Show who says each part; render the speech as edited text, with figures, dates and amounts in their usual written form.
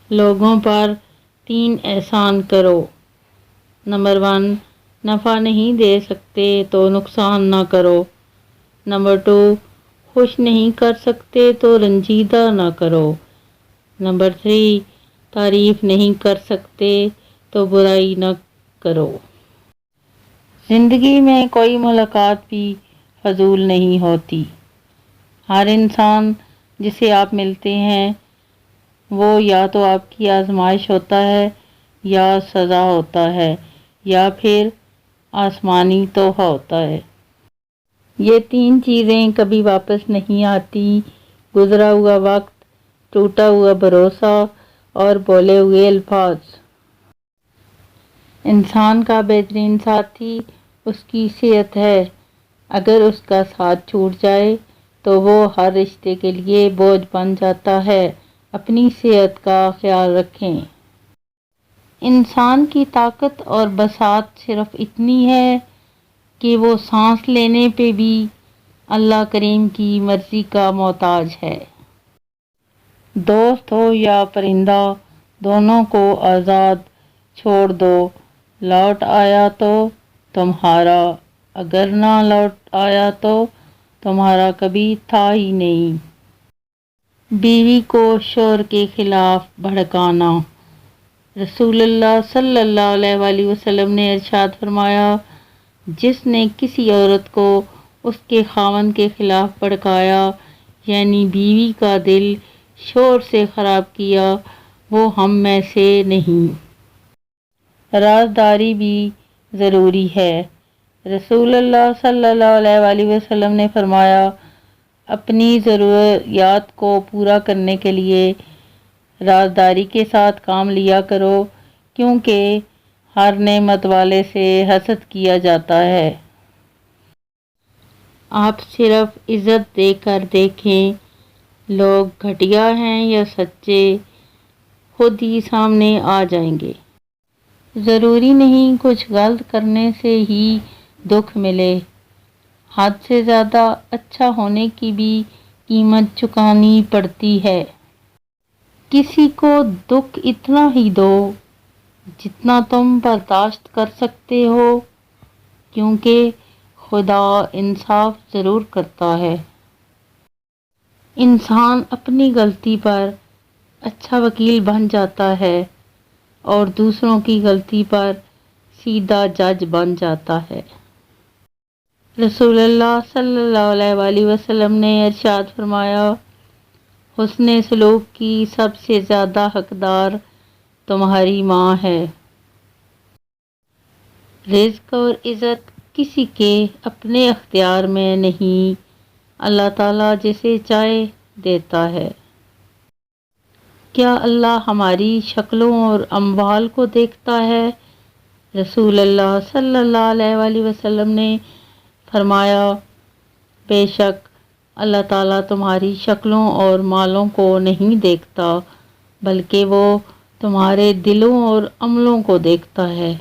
Speaker 1: لوگوں پر 3 احسان کرو۔ نمبر 1، نفع نہیں دے سکتے تو نقصان نہ کرو۔ نمبر 2، خوش نہیں کر سکتے تو رنجیدہ نہ کرو۔ نمبر 3، تعریف نہیں کر سکتے تو برائی نہ کرو۔ زندگی میں کوئی ملاقات بھی فضول نہیں ہوتی۔ ہر انسان جسے آپ ملتے ہیں وہ یا تو آپ کی آزمائش ہوتا ہے یا سزا ہوتا ہے یا پھر آسمانی تحفہ ہوتا ہے۔ یہ 3 چیزیں کبھی واپس نہیں آتی: گزرا ہوا وقت، ٹوٹا ہوا بھروسہ اور بولے ہوئے الفاظ۔ انسان کا بہترین ساتھی اس کی صحت ہے۔ اگر اس کا ساتھ چھوٹ جائے تو وہ ہر رشتے کے لیے بوجھ بن جاتا ہے۔ اپنی صحت کا خیال رکھیں۔ انسان کی طاقت اور بساط صرف اتنی ہے کہ وہ سانس لینے پہ بھی اللہ کریم کی مرضی کا محتاج ہے۔ دوست ہو یا پرندہ، دونوں کو آزاد چھوڑ دو۔ لوٹ آیا تو تمہارا، اگر نہ لوٹ آیا تو تمہارا کبھی تھا ہی نہیں۔ بیوی کو شوہر کے خلاف بھڑکانا۔ رسول اللہ صلی اللہ علیہ وآلہ وسلم نے ارشاد فرمایا، جس نے کسی عورت کو اس کے خاوند کے خلاف بھڑکایا، یعنی بیوی کا دل شوہر سے خراب کیا، وہ ہم میں سے نہیں۔ رازداری بھی ضروری ہے۔ رسول اللہ صلی اللہ علیہ وآلہ وسلم نے فرمایا، اپنی ضروریات کو پورا کرنے کے لیے رازداری کے ساتھ کام لیا کرو، کیونکہ ہر نعمت والے سے حسد کیا جاتا ہے۔ آپ صرف عزت دے کر دیکھیں، لوگ گھٹیا ہیں یا سچے، خود ہی سامنے آ جائیں گے۔ ضروری نہیں کچھ غلط کرنے سے ہی دکھ ملے، حد سے زیادہ اچھا ہونے کی بھی قیمت چکانی پڑتی ہے۔ کسی کو دکھ اتنا ہی دو جتنا تم برداشت کر سکتے ہو، کیونکہ خدا انصاف ضرور کرتا ہے۔ انسان اپنی غلطی پر اچھا وکیل بن جاتا ہے اور دوسروں کی غلطی پر سیدھا جج بن جاتا ہے۔ رسول اللہ صلی اللہ علیہ وآلہ وسلم نے ارشاد فرمایا، حسن سلوک کی سب سے زیادہ حقدار تمہاری ماں ہے۔ رزق اور عزت کسی کے اپنے اختیار میں نہیں، اللہ تعالیٰ جسے چاہے دیتا ہے۔ کیا اللہ ہماری شکلوں اور اموال کو دیکھتا ہے؟ رسول اللہ صلی اللہ علیہ وآلہ وسلم نے فرمایا، بے شک اللہ تعالیٰ تمہاری شکلوں اور مالوں کو نہیں دیکھتا، بلکہ وہ تمہارے دلوں اور عملوں کو دیکھتا ہے۔